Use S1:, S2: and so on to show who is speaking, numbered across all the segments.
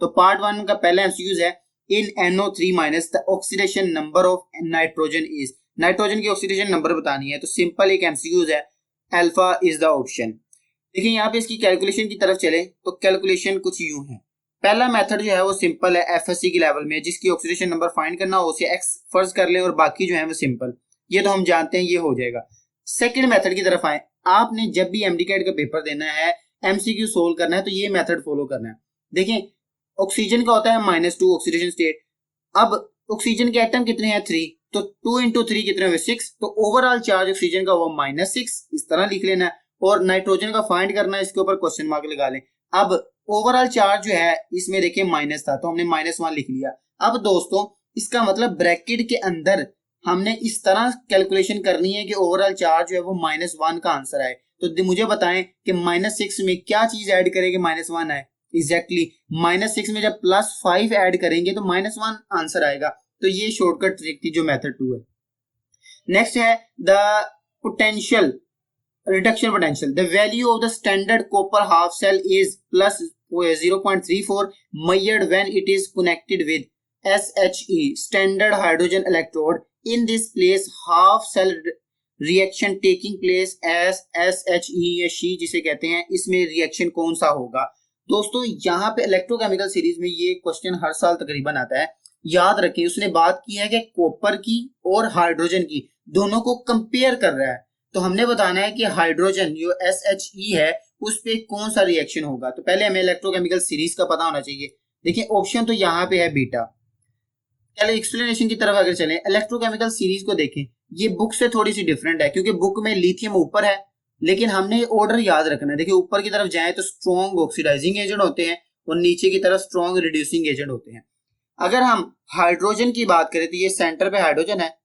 S1: तो पार्ट 1 का पहला एमसीक्यूज है इन NO3 minus the oxidation number of nitrogen is, nitrogen की ऑक्सीडेशन नंबर बतानी है। तो सिंपल एक एमसीक्यूज है, अल्फा इज द ऑप्शन। देखिए यहाँ पे इसकी कैलकुलेशन की तरफ चले तो कैलकुलेशन कुछ यूं है। पहला मेथड जो है वो सिंपल है, एफएससी की लेवल में जिसकी ऑक्सीडेशन नंबर फाइंड करना हो उसे एक्स फर्ज कर लें और बाकी जो है वो सिंपल, ये तो हम जानते हैं ये हो जाएगा। सेकंड मेथड की तरफ आए, आपने जब भी एमडीकैट का पेपर देना है, एमसीक्यू सोल्व करना है तो ये मेथड फॉलो करना है। देखिए ऑक्सीजन का होता है -2 ऑक्सीडेशन स्टेट। अब ऑक्सीजन के एटम कितने हैं 3, तो 2 into 3 कितने हुए 6, तो ओवरऑल चार्ज ऑक्सीजन का हुआ -6, इस तरह लिख लेना है। और नाइट्रोजन का फाइंड करना है, इसके ऊपर क्वेश्चन मार्क लगा लें। अब ओवरऑल चार्ज जो है इसमें देखिए माइनस था तो हमने -1 लिख लिया। अब दोस्तों इसका मतलब ब्रैकेट के अंदर हमने इस तरह कैलकुलेशन करनी है कि ओवरऑल चार्ज जो है वो -1 का आंसर आए। तो मुझे बताएं कि -6 में क्या चीज ऐड करेंगे -1 आए। एग्जैक्टली -6 में जब +5 ऐड करेंगे तो -1 आंसर आएगा। तो ये शॉर्टकट ट्रिक थी जो मेथड 2 है। नेक्स्ट है the potential reduction potential. The value of the standard copper half cell is plus 0.34 measured when it is connected with SHE, standard hydrogen electrode. In this place, half cell reaction taking place as SHE या she जिसे कहते हैं, इसमें reaction कौन सा होगा। दोस्तों यहाँ पे इलेक्ट्रोकेमिकल सीरीज में ये क्वेश्चन हर साल तकरीबन आता है। याद रखें उसने बात की है कि कॉपर की और हाइड्रोजन की दोनों को कंपेयर कर रहा है। तो हमने बताना है कि हाइड्रोजन जो SHE है उस पे कौन सा रिएक्शन होगा। तो पहले हमें इलेक्ट्रोकेमिकल सीरीज का पता होना चाहिए। देखिए ऑप्शन तो यहाँ पे है बीटा। चलिए एक्सप्लेनेशन की तरफ अगर चलें, इलेक्ट्रोकेमिकल सीरीज को देखें, ये बुक से थोड़ी सी डिफरेंट है क्योंकि बुक में लिथियम ऊपर है, लेकिन हमने ऑर्डर याद रखना है। देखिए ऊपर की तरफ जाए तो स्ट्रॉन्ग ऑक्सीडाइजिंग एजेंट होते हैं और नीचे की तरफ स्ट्रॉन्ग रिड्यूसिंग एजेंट होते हैं। अगर हम हाइड्रोजन की बात करें तो ये सेंटर पे हाइड्रोजन है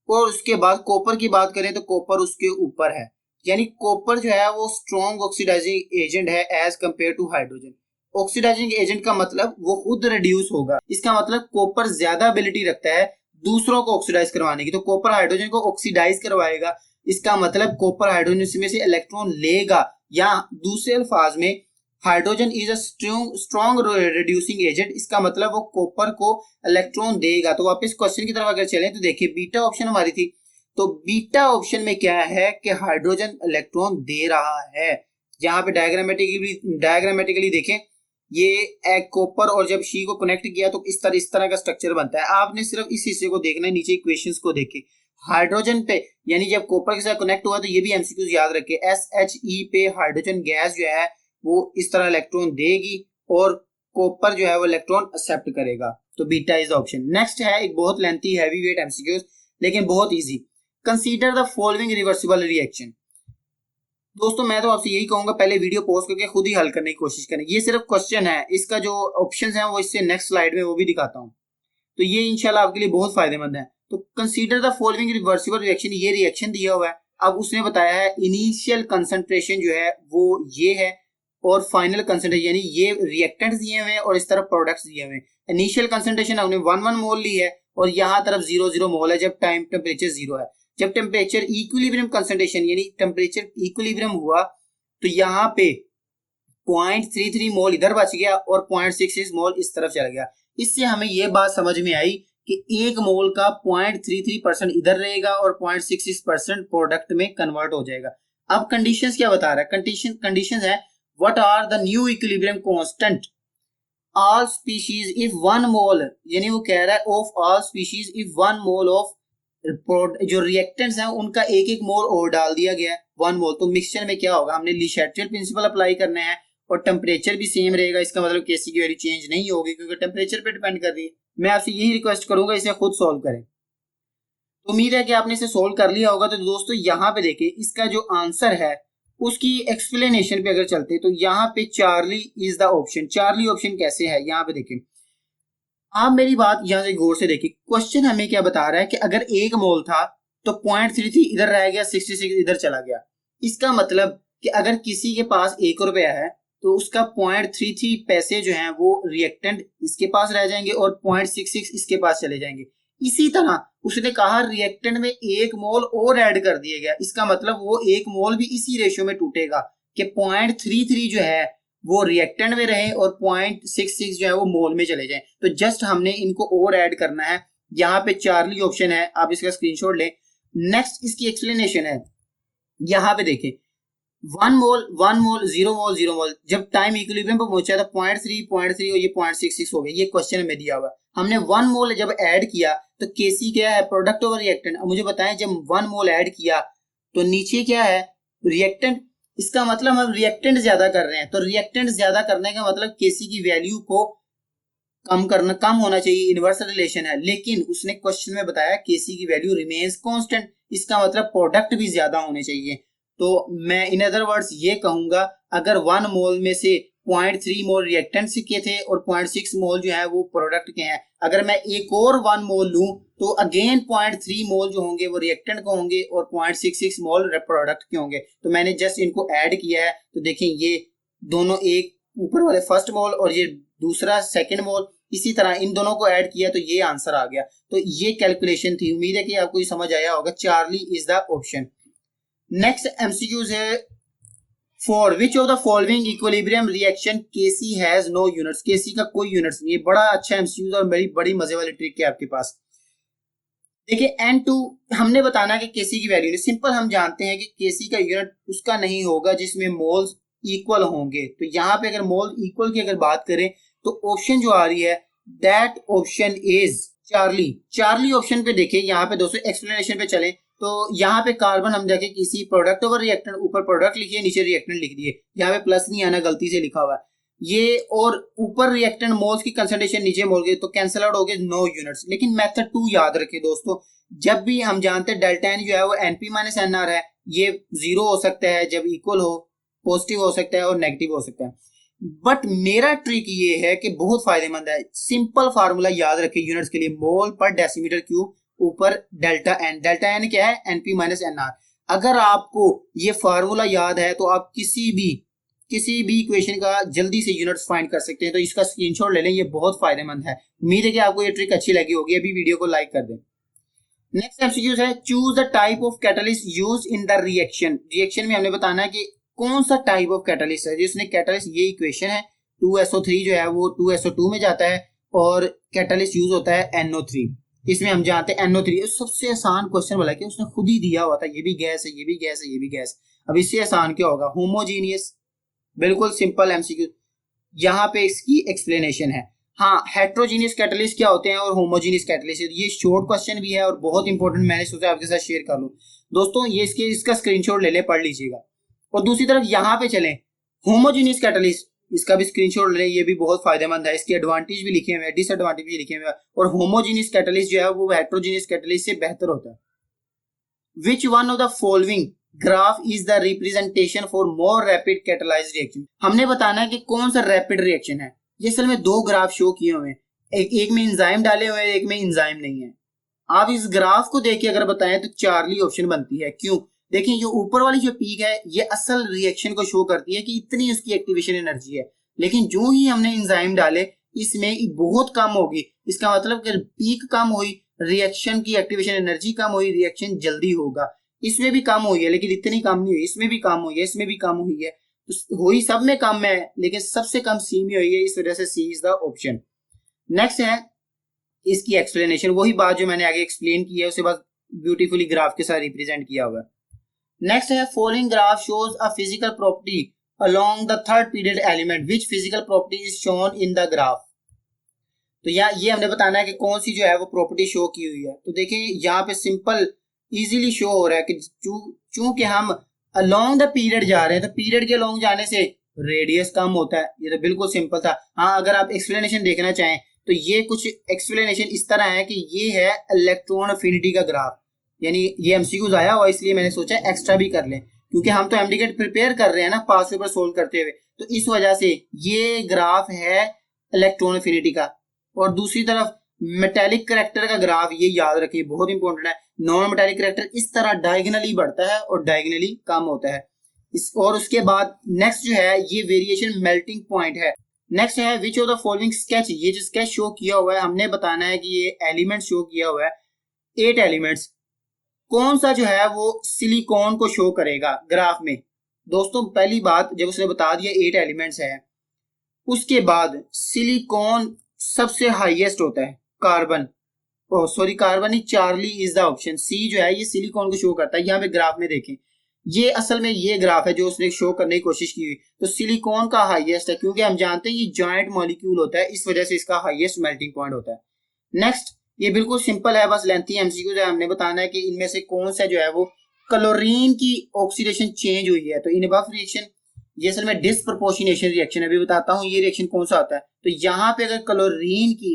S1: और उसके बाद कॉपर की बात करें तो कॉपर उसके ऊपर है, यानी कॉपर जो है वो स्ट्रॉन्ग ऑक्सीडाइजिंग एजेंट है as compare to hydrogen. Oxidising agent का मतलब वो खुद रिड्यूस होगा, इसका मतलब कॉपर ज्यादा एबिलिटी रखता है दूसरों को ऑक्सीडाइज करवाने की। तो कॉपर हाइड्रोजन को ऑक्सीडाइज करवाएगा, इसका मतलब कॉपर हाइड्रोजन में से इलेक्ट्रॉन लेगा, या दूसरे अल्फाज में hydrogen is a strong reducing agent, इसका मतलब वो कॉपर को इलेक्ट्रॉन देगा। तो वापस क्वेश्चन की तरफ अगर चलें तो देखिए बीटा ऑप्शन हमारी थी, तो बीटा ऑप्शन में क्या है कि हाइड्रोजन इलेक्ट्रॉन दे रहा है। यहाँ पे डायग्रामेटिकली देखें, ये एक कॉपर और जब शी को कनेक्ट किया तो इस तरह का स्ट्रक्चर बनता है। आपने सिर्फ इस हिस्से को देखना है, नीचे इक्वेशंस को देखें। हाइड्रोजन पे यानी जब कॉपर के साथ कनेक्ट हुआ तो ये भी एमसीक्यूज याद रखे, SHE पे हाइड्रोजन गैस जो है वो इस तरह इलेक्ट्रॉन देगी और कॉपर जो है वो इलेक्ट्रॉन एक्सेप्ट करेगा। तो beta is the option. Next है एक बहुत लेंथी हैवी वेट एमसीक्यूज लेकिन बहुत easy. Consider the following reversible reaction. दोस्तों मैं तो आपसे यही कहूंगा पहले वीडियो पॉज करके खुद ही हल करने की कोशिश करें। ये सिर्फ क्वेश्चन है, इसका जो ऑप्शंस हैं वो इससे नेक्स्ट स्लाइड में वो भी दिखाता हूं, तो ये इंशाल्लाह आपके लिए बहुत फायदेमंद है। तो consider the following reversible reaction, ये रिएक्शन दिया हुआ है। अब उसने बताया है इनिशियल कंसंट्रेशन जो है वो ये है और फाइनल कंसंट्रेशन, यानी ये रिएक्टेंट्स दिए हुए हैं और इस तरफ प्रोडक्ट्स दिए हुए हैं। इनिशियल कंसंट्रेशन हमने 1 मोल ली है और यहाँ तरफ 0 मोल है जब टेम्परेचर 0 है। जब टेम्परेचर इक्विलिब्रियम कंसंट्रेशन यानी टेम्परेचर इक्विलिब्रियम हुआ तो यहाँ पे 0.33 मोल इधर बच गया और 0.66 मोल इस तरफ चला गया। इससे हमें ये बात समझ में आई कि 1 मोल का 0.33% इधर रहेगा और 0.66% प्रोडक्ट में कन्वर्ट हो जाएगा। अब कंडीशंस क्या बता रहा है, कंडीशंस है what are the new equilibrium constant all species if 1 mole, यानी वो कह रहा है of all species if 1 mole of जो रिएक्टेंट्स हैं उनका एक मोल और डाल दिया गया है 1 मोल, तो मिक्सचर में क्या होगा, हमने ले चैटल प्रिंसिपल अप्लाई करना है और टेम्परेचर भी सेम रहेगा। इसका मतलब केसी की वैल्यू चेंज नहीं होगी क्योंकि टेम्परेचर पे डिपेंड कर रही है। मैं आपसे यही रिक्वेस्ट करूंगा इसे खुद सॉल्व करें। तो उम्मीद है कि आपने इसे सोल्व कर लिया होगा। तो दोस्तों यहाँ पे देखिए इसका जो आंसर है उसकी एक्सप्लेनेशन पे अगर चलते हैं तो यहाँ पे Charlie is the option. Charlie option कैसे है यहाँ पे देखिए, आप मेरी बात यहाँ से गौर से देखिए। क्वेश्चन हमें क्या बता रहा है कि अगर 1 मोल था तो 0.33 इधर रह गया, 66 इधर चला गया। इसका मतलब कि अगर किसी के पास 1 रुपया है तो उसका 0.33 पैसे जो हैं वो रिएक्टेंट इसके पास रह जाएंगे और 0.66 इसके पास चले जाएंगे। इसी तरह उसने कहा रिएक्टेंट में 1 मोल और ऐड कर दिया गया, इसका मतलब वो 1 मोल भी इसी रेशियो में टूटेगा कि 0.33 जो है वो रिएक्टेंट में रहे और 0.66 जो है वो मोल में चले जाएं। तो जस्ट हमने इनको और ऐड करना है। यहाँ पे चार्ली ऑप्शन है, आप इसका स्क्रीनशॉट लें। नेक्स्ट इसकी एक्सप्लेनेशन है, यहाँ पे देखें 1 मोल 1 मोल 0 मोल 0 मोल, जब टाइम इक्विलिब्रियम पर पहुंचा था 0.3 और ये 0.66 हो गया। ये क्वेश्चन में दिया हुआ, हमने 1 मोल जब ऐड किया तो केसी क्या है, प्रोडक्ट ओवर रिएक्टेंट। अब मुझे बताएं जब 1 मोल ऐड किया तो नीचे क्या है, रिएक्टेंट। इसका मतलब हम रिएक्टेंट ज्यादा कर रहे हैं, तो रिएक्टेंट ज्यादा करने का मतलब केसी की वैल्यू को कम होना चाहिए, इनवर्स रिलेशन है। लेकिन उसने क्वेश्चन में बताया केसी की वैल्यू रिमेन्स कांस्टेंट, इसका मतलब प्रोडक्ट भी ज्यादा होने चाहिए। तो मैं इन अदर वर्ड्स ये कहूंगा, अगर 1 मोल में से 0.3 मोल रिएक्टेंट के थे और 0.6 मोल जो है वो प्रोडक्ट के हैं, अगर मैं एक और 1 मोल लूं तो अगेन 0.3 मोल जो होंगे वो रिएक्टेंट के होंगे और 0.66 मोल प्रोडक्ट के होंगे। तो मैंने जस्ट इनको ऐड किया है, तो देखें ये दोनों, एक ऊपर वाले फर्स्ट मोल और ये दूसरा सेकेंड मोल, इसी तरह इन दोनों को ऐड किया तो ये आंसर आ गया। तो ये कैलकुलेशन थी, उम्मीद है कि आपको ये समझ आया होगा। Charlie is the option. Next MCQs है, for which of the following equilibrium reaction KC has no units, KC का कोई यूनिट्स नहीं है। बड़ा अच्छा एमसीक्यूज और बड़ी मजे वाली ट्रिक है आपके पास। देखिए N2 हमने बताना है कि केसी की वैल्यू, सिंपल हम जानते हैं कि केसी का यूनिट उसका नहीं होगा जिसमें मोल्स इक्वल होंगे। तो यहाँ पे अगर मोल इक्वल की अगर बात करें तो ऑप्शन जो आ रही है that option is Charlie. Charlie option पे देखें, यहाँ पे दोस्तों एक्सप्लेनेशन पे चलें तो यहाँ पे कार्बन हम देखें किसी प्रोडक्ट ओवर रिएक्टेंट, ऊपर प्रोडक्ट लिखिए नीचे रिएक्टेंट लिख दिए, यहाँ पे प्लस नहीं आना, गलती से लिखा हुआ है ये, और ऊपर रिएक्टेंट मोल्स की कंसंट्रेशन नीचे मोल गए तो कैंसिल आउट हो गए, नो यूनिट्स। लेकिन मेथड 2 याद रखिए दोस्तों, जब भी हम जानते हैं डेल्टा एन जो है वो एनपी माइनस एनआर है, ये 0 हो सकता है जब इक्वल हो, पॉजिटिव हो सकता है और नेगेटिव हो सकता है। बट मेरा ट्रिक ये है कि बहुत फायदेमंद है, सिंपल फार्मूला याद रखिए यूनिट्स के लिए, मोल पर डेसीमीटर क्यूब ऊपर डेल्टा एन। डेल्टा एन क्या है, एनपी माइनस एनआर। अगर आपको ये फार्मूला याद है तो आप किसी भी इक्वेशन का जल्दी से यूनिट्स फाइंड कर सकते हैं। तो इसका स्क्रीनशॉट ले लें, ये बहुत फायदेमंद है। उम्मीद है कि आपको ये ट्रिक अच्छी लगी होगी। अभी वीडियो को लाइक कर दें। नेक्स्ट एमसीक्यूज है, choose the type of catalyst use in the reaction. Reaction में हमने बताना है कि कौन सा टाइप ऑफ कैटलिस्ट है। जिसने कैटलिस्ट, ये इक्वेशन है 2SO3 जो है वो 2SO2 में जाता है और कैटलिस्ट यूज होता है NO3। इसमें हम जानते हैं NO3 सबसे आसान क्वेश्चन बोला कि उसने खुद ही दिया हुआ था, ये भी गैस है, ये भी गैस है, ये भी गैस। अब इससे आसान क्या होगा, होमोजीनियस, बिल्कुल सिंपल एमसीक्यू। यहाँ पे इसकी एक्सप्लेनेशन है। हाँ, हेट्रोजीनियस कैटलिस्ट क्या होते हैं और होमोजीनियस कैटलिस्ट, ये शॉर्ट क्वेश्चन भी है और बहुत इंपॉर्टेंट, मैंने सोचा आपके साथ शेयर कर लूं। दोस्तों ये इसका स्क्रीनशॉट ले ले, पढ़ लीजिएगा। और दूसरी तरफ यहाँ पे चलें, होमोजीनियस कैटलिस्ट, इसका भी स्क्रीनशॉट ले, ये भी बहुत फायदेमंद है। इसके एडवांटेज भी लिखे हुए हैं, डिसएडवांटेज भी लिखे हुए हैं। और होमोजीनियस कैटलिस्ट जो है वो हेट्रोजीनियस कैटलिस्ट से बेहतर होता है। विच one of the following graph is the representation for more rapid catalysed reaction. हमने बताना है कि कौन सा रैपिड रिएक्शन है। ये असल में 2 ग्राफ शो किए हुए हैं, एक में इंजाइम डाले हुए हैं, एक में इंजाइम नहीं है। आप इस ग्राफ को देख के अगर बताएं तो चार्ली ऑप्शन बनती है। क्यों? देखिए ये ऊपर वाली जो पीक है ये असल रिएक्शन को शो करती है कि इतनी उसकी एक्टिवेशन एनर्जी है, लेकिन जो ही हमने इंजाइम डाले इसमें बहुत कम होगी। इसका मतलब कि पीक कम हुई, रिएक्शन की एक्टिवेशन एनर्जी कम हुई, रिएक्शन जल्दी होगा। इसमें भी कम हुई है लेकिन इतनी कम नहीं हुई, इसमें भी कम हुई है, इसमें भी कम हुई है, तो हुई सब में कम है लेकिन सबसे कम सी में हुई है, इस वजह से सी इज द ऑप्शन। नेक्स्ट है इसकी एक्सप्लेनेशन, वही बात जो मैंने आगे एक्सप्लेन की है उसके बाद ब्यूटीफुली ग्राफ के साथ रिप्रेजेंट किया हुआ है। नेक्स्ट है, following graph shows a physical property along the third period element, which physical property is shown in the graph. तो ये हमने बताना है कि कौन सी जो है वो प्रॉपर्टी शो की हुई है। तो देखिए यहाँ पे सिंपल इजीली शो हो रहा है कि चूंकि हम अलोंग द पीरियड जा रहे हैं तो पीरियड के अलोंग जाने से रेडियस कम होता है। ये तो बिल्कुल सिंपल था। हाँ, अगर आप एक्सप्लेनेशन देखना चाहें तो ये कुछ एक्सप्लेनेशन इस तरह है कि ये है इलेक्ट्रॉन अफिनिटी का ग्राफ, यानी ये एमसीक्यूज आया हुआ इसलिए मैंने सोचा एक्स्ट्रा भी कर लें, क्योंकि हम तो एमडीकेट प्रिपेयर कर रहे हैं ना पास पेपर सोल्व करते हुए, तो इस वजह से ये ग्राफ है इलेक्ट्रॉन अफिनिटी का। और दूसरी तरफ मेटेलिक करैक्टर का ग्राफ, ये याद रखिए बहुत इंपॉर्टेंट है। नॉन मेटेलिक करैक्टर इस तरह डायगोनली बढ़ता है और डायगोनली कम होता है। और उसके बाद नेक्स्ट जो है ये वेरिएशन मेल्टिंग पॉइंट है। नेक्स्ट है विच ऑफ द फॉलोइंग स्केच, ये जो स्केच शो किया हुआ है हमने बताना है कि ये एलिमेंट शो किया हुआ है 8 एलिमेंट्स, कौन सा जो है वो सिलिकॉन को शो करेगा ग्राफ में। दोस्तों पहली बात जब उसने बता दिया 8 एलिमेंट्स है उसके बाद सिलिकॉन सबसे हाईएस्ट होता है, कार्बन, सॉरी कार्बन ही, Charlie is the option. C जो है ये सिलिकॉन को शो करता है। यहाँ पे ग्राफ में देखें, ये असल में ये ग्राफ है जो उसने शो करने की कोशिश की हुई। तो सिलिकॉन का हाईएस्ट है क्योंकि हम जानते हैं ये जॉइंट मॉलिक्यूल होता है, इस वजह से इसका हाईएस्ट मेल्टिंग पॉइंट होता है। नेक्स्ट, ये बिल्कुल सिंपल है, बस लेंथी एमसीक्यू है, हमने बताना है कि इनमें से कौन सा जो है वो क्लोरीन की ऑक्सीडेशन चेंज हुई है। तो इन अबव रिएक्शन, ये असल में डिसप्रपोर्शनेशन रिएक्शन, अभी बताता हूँ ये रिएक्शन कौन सा होता है। तो यहाँ पे अगर क्लोरीन की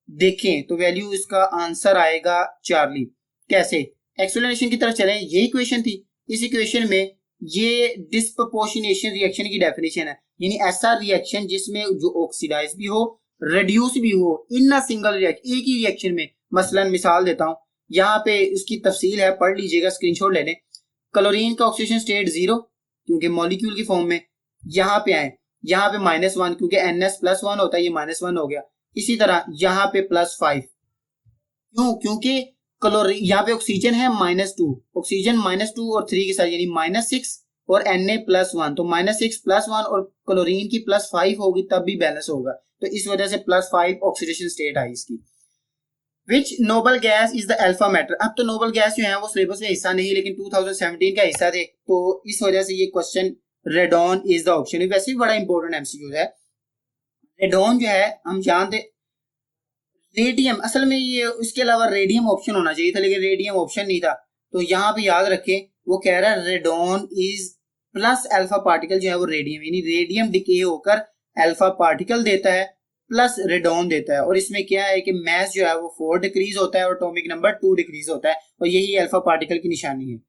S1: देखें तो वैल्यू, इसका आंसर आएगा चार्ली। कैसे, एक्सप्लेनेशन की तरफ चलें, ये इक्वेशन थी, इस इक्वेशन में ये डिसप्रपोर्शनेशन रिएक्शन की डेफिनेशन है, यानी ऐसा रिएक्शन जिसमें जो ऑक्सीडाइज भी हो, रिड्यूस भी हो इन अ सिंगल रिएक्शन, एक ही रिएक्शन में। मसलन मिसाल देता हूं, यहाँ पे उसकी तफसील है, पढ़ लीजिएगा, स्क्रीनशॉट ले लें। क्लोरीन का ऑक्सीडेशन स्टेट 0 क्योंकि मॉलिक्यूल की फॉर्म में, यहाँ पे आए, यहाँ पे -1 क्योंकि NS+1 होता है, ये -1 हो गया। इसी तरह यहाँ पे +5, क्यों, क्योंकि क्लोरीन, यहाँ पे ऑक्सीजन है -2, ऑक्सीजन -2 और 3 के साथ यानी -6 और Na+1, तो -6+1 और क्लोरीन की +5 होगी तब भी बैलेंस होगा, तो इस वजह से +5 ऑक्सीडेशन स्टेट आई इसकी। Which noble gas is the alpha matter. अब तो नोबल गैस जो है वो सिलेबस में हिस्सा नहीं, लेकिन 2017 का हिस्सा थे, तो इस वजह से ये question radon is the option. वैसे भी बड़ा इंपॉर्टेंट एमसीक्यू है। रेडॉन जो है हम जानते, रेडियम, असल में ये इसके अलावा रेडियम ऑप्शन होना चाहिए था, लेकिन रेडियम ऑप्शन नहीं था। तो यहाँ पे याद रखें, वो कह रहा है radon is plus alpha particle जो है वो रेडियम, यानी रेडियम डिके होकर अल्फा पार्टिकल देता है प्लस रेडॉन देता है। और इसमें क्या है कि मास जो है वो 4 डिक्रीज होता है और एटॉमिक नंबर 2 डिक्रीज होता है, और यही अल्फा पार्टिकल की निशानी है।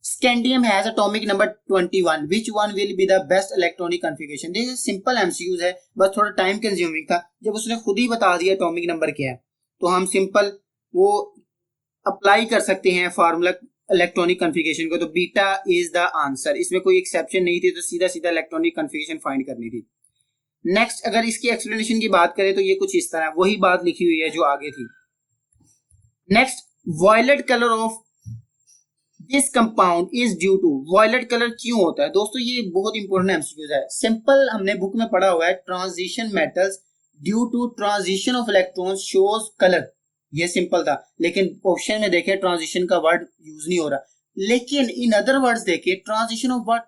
S1: Scandium has atomic number 21, which one will be the best electronic configuration. देखिए सिंपल एमसीक्यूज है, बस थोड़ा टाइम कंज्यूमिंग था। जब उसने खुद ही बता दिया एटॉमिक नंबर क्या है, तो हम सिंपल वो अप्लाई कर सकते हैं फार्मूला इलेक्ट्रॉनिक कॉन्फ़िगरेशन को। तो बीटा इज द आंसर, इसमें कोई एक्सेप्शन नहीं थी, तो सीधा सीधा इलेक्ट्रॉनिक कॉन्फ़िगरेशन फाइंड करनी थी। नेक्स्ट, अगर इसकी एक्सप्लेनेशन की बात करें तो ये कुछ इस तरह, वही बात लिखी हुई है जो आगे थी। Next, violet colour of this compound is due to, violet colour क्यों होता है दोस्तों, ये बहुत इंपॉर्टेंट एमसीक्यूज है। सिंपल हमने बुक में पढ़ा हुआ है, transition metals due to transition of electrons shows colour, ये सिंपल था। लेकिन ऑप्शन में देखें ट्रांजिशन का वर्ड यूज नहीं हो रहा, लेकिन इन अदर वर्ड्स देखें ट्रांजिशन ऑफ व्हाट।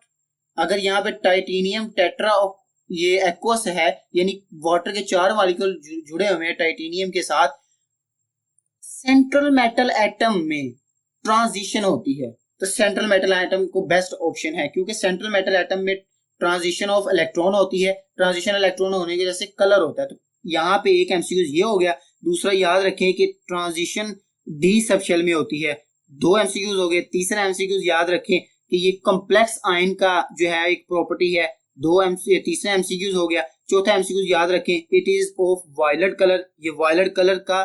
S1: अगर यहाँ पे टाइटेनियम टेट्रा ये एक्वस है, यानी वाटर के 4 मॉलिक्यूल जुड़े हुए हैं टाइटेनियम के साथ, सेंट्रल मेटल एटम में ट्रांजिशन होती है, तो सेंट्रल मेटल एटम को बेस्ट ऑप्शन है, क्योंकि सेंट्रल मेटल एटम में ट्रांजिशन ऑफ इलेक्ट्रॉन होती है, ट्रांजिशन इलेक्ट्रॉन होने की वजह से कलर होता है। तो यहाँ पे एक एमसीक्यू ये हो गया। दूसरा याद रखें कि ट्रांजिशन डी सबशेल में होती है। 2 एमसीक्यूज हो गए। तीसरा एमसीक्यूज याद रखें कि ये कॉम्प्लेक्स आयन का जो है एक प्रॉपर्टी है। तीसरा एमसीक्यूज हो गया। चौथा एमसीक्यूज याद रखें, it is of violet colour. ये वायलेट कलर का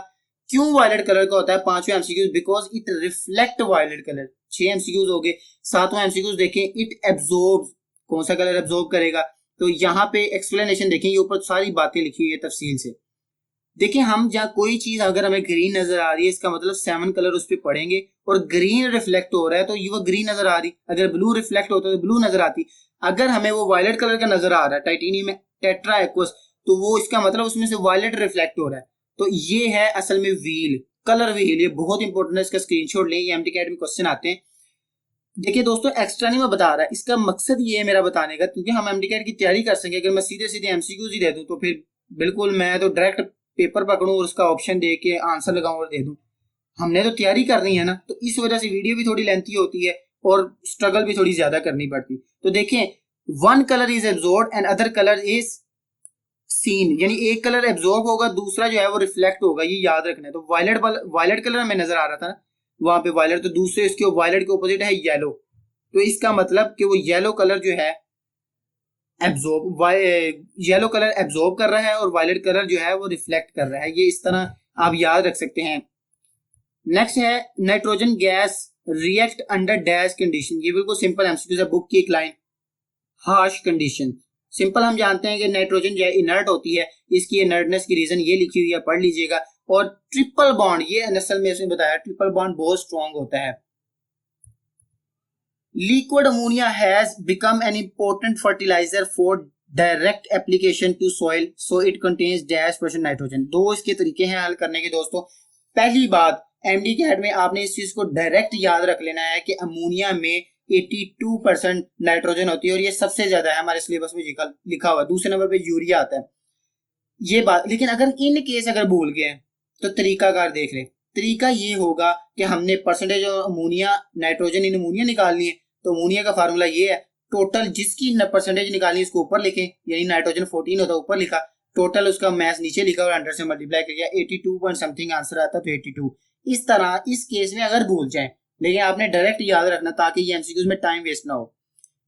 S1: क्यों वायलेट कलर का होता है। 5वां MCQs, because it reflect violet colour. 6 MCQs हो गए। 7वां एमसीक्यूज देखें, इट एब्जॉर्ब, कौन सा कलर एब्जॉर्ब करेगा। तो यहाँ पे एक्सप्लेनेशन देखें, ये ऊपर सारी बातें लिखी हुई है तफसील से। देखिए हम जहाँ कोई चीज अगर हमें ग्रीन नजर आ रही है, इसका मतलब 7 कलर उस पर पड़ेंगे, और ग्रीन रिफ्लेक्ट हो रहा है तो ये वो ग्रीन नजर आ रही। अगर ब्लू रिफ्लेक्ट होता है तो ब्लू नजर आती। अगर हमें वो वायलेट कलर का नजर आ रहा है टाइटेनियम में टेट्रा एक्वस, तो वो इसका मतलब उसमें से वायलेट रिफ्लेक्ट हो रहा है। तो ये है असल में व्हील, कलर व्हील। ये बहुत इंपॉर्टेंट है, इसका स्क्रीनशॉट लें, ये एमटीकेट में क्वेश्चन आते हैं। देखिए दोस्तों एक्स्ट्रा नहीं मैं बता रहा, इसका मकसद ये है मेरा बताने का, क्योंकि हम एमटीकेट की तैयारी कर सकें। अगर मैं सीधे सीधे एमसीक्यूज ही दे दूं तो फिर बिल्कुल मैं तो डायरेक्ट पेपर पकड़ूं और उसका ऑप्शन दे के आंसर लगाऊं और दे दूं। हमने तो तैयारी करनी है ना, तो इस वजह से वीडियो भी थोड़ी लेंथी होती है और स्ट्रगल भी थोड़ी ज्यादा करनी पड़ती। तो देखें, one colour is absorbed and other colour is seen, यानी एक कलर एब्जॉर्ब होगा, दूसरा जो है वो रिफ्लेक्ट होगा, ये याद रखना है। तो वायलेट कलर हमें नजर आ रहा था ना वहां पे वायलेट, तो दूसरे इसके वायलेट के ऑपोजिट है येलो। तो इसका मतलब कि वो येलो कलर जो है येलो कलर एब्जॉर्ब कर रहा है और वायलेट कलर जो है वो रिफ्लेक्ट कर रहा है। ये इस तरह आप याद रख सकते हैं। नेक्स्ट है nitrogen gas react under dash condition. ये बिल्कुल सिंपल एमसीक्यू है, बुक की एक लाइन, हार्श कंडीशन। सिंपल हम जानते हैं कि नाइट्रोजन जो है इनर्ट होती है, इसकी इनर्टनेस की रीजन ये लिखी हुई है, पढ़ लीजिएगा। और ट्रिपल बॉन्ड, ये असल में इसमें बताया ट्रिपल बॉन्ड बहुत स्ट्रॉन्ग होता है। Liquid ammonia has become an important fertiliser for direct application to soil so it contains -% nitrogen. दो इसके तरीके हैं हल करने के दोस्तों। पहली बात, एमडी कैट में आपने इस चीज को डायरेक्ट याद रख लेना है कि अमोनिया में 82% नाइट्रोजन होती है और ये सबसे ज्यादा है, हमारे सिलेबस में लिखा हुआ है। दूसरे नंबर पे यूरिया आता है, ये बात। लेकिन अगर इन केस अगर भूल गए तो तरीकाकार देख ले। तरीका ये होगा कि हमने percentage of ammonia nitrogen in ammonia निकालनी है। तो अमोनिया का फार्मूला ये है, टोटल जिसकी परसेंटेज निकालनी है उसको ऊपर लिखें, यानी नाइट्रोजन 14 होता है ऊपर लिखा, टोटल उसका मैथ नीचे लिखा और 100 से मल्टीप्लाई किया, 82 पॉइंट समथिंग आंसर आता है, तो 82। इस तरह इस केस में अगर भूल जाए, लेकिन आपने डायरेक्ट याद रखना ताकि ये एमसीक्यूज में टाइम वेस्ट ना हो।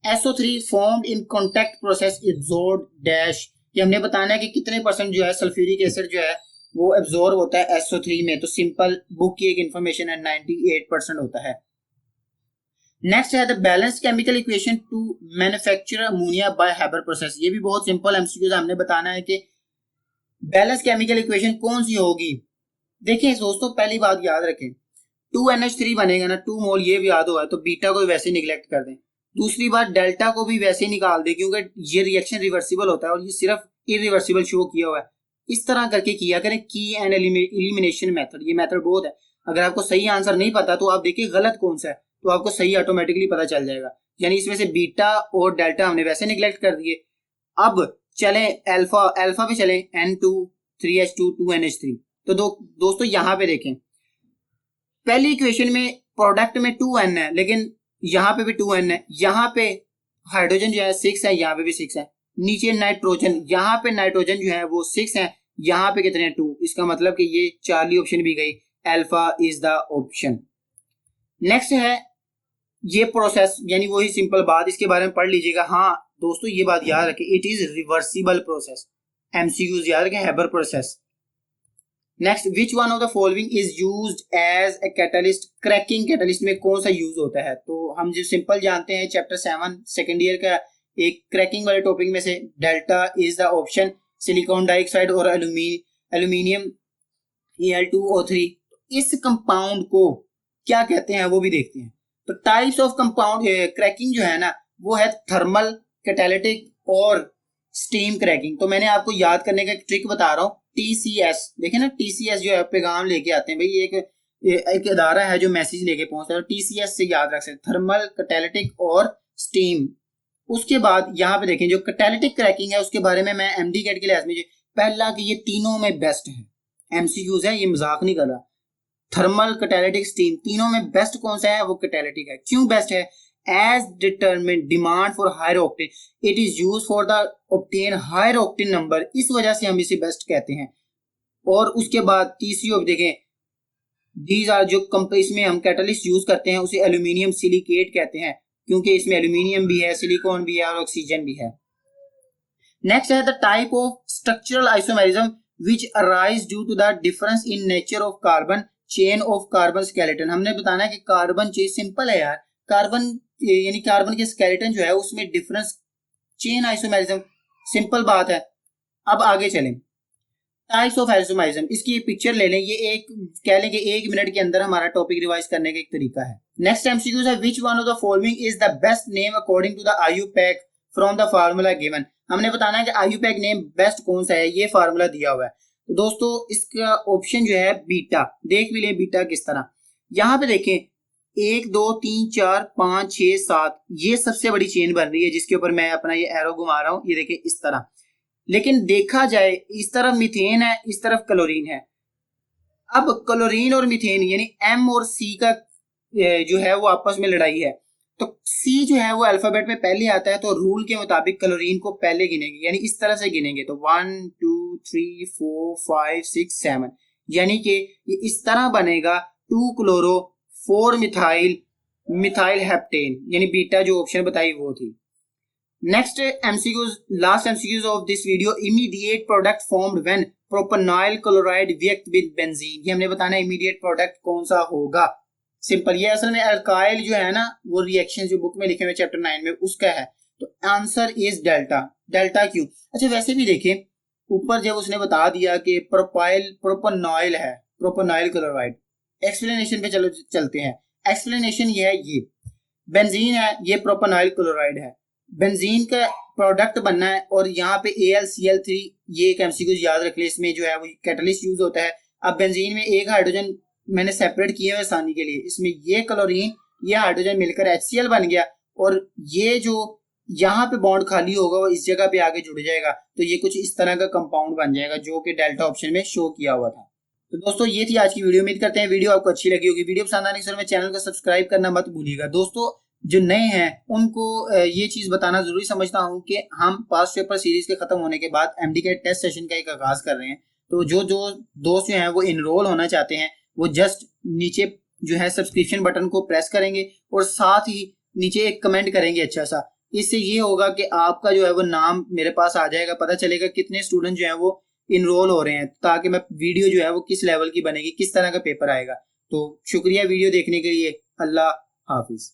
S1: SO3 formed in contact process absorb dash, ये हमने बताना है कि कितने परसेंट जो है सल्फ्यूरिक एसिड जो है वो एब्जॉर्ब होता है SO3 में। तो सिंपल बुक की एक इंफॉर्मेशन है, 98% होता है। नेक्स्ट है the balance chemical equation two manufacture ammonia bye Haber process. ये भी बहुत सिंपल एमसीक्यूज, हमने बताना है कि बैलेंस केमिकल इक्वेशन कौन सी होगी। देखिए दोस्तों, पहली बात याद रखें, 2NH3 बनेगा ना, 2 मोल, ये भी याद हुआ है, तो बीटा को वैसे निगलेक्ट कर दें। दूसरी बात, डेल्टा को भी वैसे निकाल दें क्योंकि ये रिएक्शन रिवर्सिबल होता है और ये सिर्फ इरिवर्सिबल शो किया हुआ है। इस तरह करके किया करें की एंड एलिमिनेशन मेथड। ये मेथड बहुत है, अगर आपको सही आंसर नहीं पता तो आप देखिए गलत कौन सा है, तो आपको सही ऑटोमेटिकली पता चल जाएगा। यानी इसमें से बीटा और डेल्टा हमने वैसे निगलेक्ट कर दिए। अब चले अल्फा पे चले, N2 3H2 2NH3। तो दोस्तों यहाँ पे देखें, पहली इक्वेशन में प्रोडक्ट में 2N है, लेकिन यहाँ पे भी 2N है, यहाँ पे हाइड्रोजन जो है 6 है, यहाँ पे भी 6 है, नीचे नाइट्रोजन, यहाँ पे नाइट्रोजन जो है वो 6 है, यहाँ पे कितने हैं 2। इसका मतलब कि ये चार्ली ऑप्शन भी गई, alpha is the option. Next है ये प्रोसेस, यानी वही सिंपल बात, इसके बारे में पढ़ लीजिएगा। हाँ दोस्तों ये बात याद रखें, it is reversible process. MCQs याद रखें, Haber process. Next, which one of the following is used as a catalyst. Cracking catalyst में कौन सा यूज होता है, तो हम जो सिंपल जानते हैं चैप्टर 7 सेकेंड ईयर का एक क्रैकिंग वाले टॉपिक में से delta is the option. Silicon dioxide और एल्यूमिनियम Al2O3, इस कंपाउंड को क्या कहते हैं वो भी देखते हैं। तो टाइप्स ऑफ कंपाउंड क्रैकिंग जो है ना वो है थर्मल, कैटालिटिक और स्टीम क्रैकिंग। तो मैंने आपको याद करने का एक ट्रिक बता रहा हूँ, TCS। देखे ना, TCS जो है पैगाम लेके आते हैं भाई, एक इदारा है जो मैसेज लेके पहुंचता है, TCS से याद रख सकते, थर्मल, कैटालिटिक और स्टीम। उसके बाद यहाँ पे देखें जो कैटालिटिक क्रैकिंग है उसके बारे में मैं एमडी कैट के लिहाज में पहला कि ये तीनों में बेस्ट है, एमसीक्यूज है, ये मजाक नहीं कर रहा। थर्मल, कैटालिटिक, स्टीम, तीनों में बेस्ट कौन सा है, वो कैटालिटिक है। क्यों बेस्ट है, as determine demand for higher octane, it is use for the obtain higher octane number, इस वजह से हम इसे बेस्ट कहते हैं। और उसके बाद तीसरी ऑप्शन देखें, दीज आर जो इसमें हम कैटलिस्ट यूज करते हैं उसे एल्यूमिनियम सिलिकेट कहते हैं, क्योंकि इसमें एल्यूमिनियम भी है, सिलिकॉन भी है और ऑक्सीजन भी है। नेक्स्ट है the type of structural isomerism which arise due to the difference in nature of carbon chain of carbon skeleton. हमने बताना है कि कार्बन चेन सिंपल है यार, कार्बन यानी कार्बन के स्केलेटन जो है उसमें डिफरेंस, चेन आइसोमेरिज्म, सिंपल बात है। अब आगे चलें, टाइप्स ऑफ आइसोमेरिज्म, इसकी पिक्चर ले लें, ये एक कह लें कि 1 मिनट के अंदर हमारा टॉपिक रिवाइज करने का एक तरीका है। नेक्स्ट एमसीक्यू है, which one of the following is the best name according to the IUPAC from the formula given. हमने बताना है कि IUPAC नेम बेस्ट कौन सा है, ये फार्मूला दिया हुआ है। तो दोस्तों इसका ऑप्शन जो है बीटा, देख भी लें बीटा किस तरह। यहाँ पे देखें 1 2 3 4 5 6 7, ये सबसे बड़ी चेन बन रही है जिसके ऊपर मैं अपना ये एरो घुमा रहा हूँ, ये देखें इस तरह। लेकिन देखा जाए इस तरफ मीथेन है, इस तरफ क्लोरीन है। अब क्लोरीन और मीथेन यानी M और C का जो है वो आपस में लड़ाई है, तो C जो है वो अल्फाबेट में पहले आता है, तो रूल के मुताबिक क्लोरीन को पहले गिनेंगे, यानी इस तरह से गिनेंगे, तो 1 2 3 4 5 6 7, यानी कि ये इस तरह बनेगा 2 क्लोरो 4 मिथाइल हेप्टेन, यानी बीटा जो ऑप्शन बताई वो थी। Next MCQs, last MCQs of this video, immediate product formed when propanoyl chloride react with benzene. ये हमने बताना है इमीडिएट प्रोडक्ट कौन सा होगा। सिंपल, ये असल में अल्काइल जो है ना वो रिएक्शन जो बुक में लिखे हुए चैप्टर 9 में उसका है, तो आंसर इज डेल्टा। डेल्टा क्यों? अच्छा वैसे भी देखें ऊपर जब उसने बता दिया कि प्रोपेनॉइल है, प्रोपेनॉइल क्लोराइड, एक्सप्लेनेशन पे चलते हैं। एक्सप्लेनेशन ये है, ये बेंजीन है, ये प्रोपेनॉइल क्लोराइड है। बेंजीन का प्रोडक्ट बनना है और यहाँ पे AlCl3 ये एक एमसीक्यू याद रख ले, इसमें जो है वो कैटलिस्ट यूज होता है। अब बेंजीन में एक हाइड्रोजन मैंने सेपरेट किए हुए आसानी के लिए, इसमें ये क्लोरीन ये हाइड्रोजन मिलकर HCl बन गया और ये जो यहाँ पे बॉन्ड खाली होगा वो इस जगह पे आके जुड़ जाएगा, तो ये कुछ इस तरह का कंपाउंड बन जाएगा जो कि डेल्टा ऑप्शन में शो किया हुआ था। तो दोस्तों ये थी आज की वीडियो, उम्मीद करते हैं वीडियो आपको अच्छी लगी होगी। वीडियो पसंद आने के समय चैनल को सब्सक्राइब करना मत भूलिएगा। दोस्तों जो नए हैं उनको ये चीज बताना जरूरी समझता हूँ कि हम पास्ट पेपर सीरीज के खत्म होने के बाद MD के टेस्ट सेशन का एक आगाज कर रहे हैं। तो जो जो दोस्त जो हैं वो इनरोल होना चाहते हैं वो जस्ट नीचे जो है सब्सक्रिप्शन बटन को प्रेस करेंगे और साथ ही नीचे एक कमेंट करेंगे अच्छा सा। इससे ये होगा कि आपका जो है वो नाम मेरे पास आ जाएगा, पता चलेगा कितने स्टूडेंट जो है वो इनरोल हो रहे हैं, ताकि मैं वीडियो जो है वो किस लेवल की बनेगी, किस तरह का पेपर आएगा। तो शुक्रिया वीडियो देखने के लिए। अल्लाह हाफिज।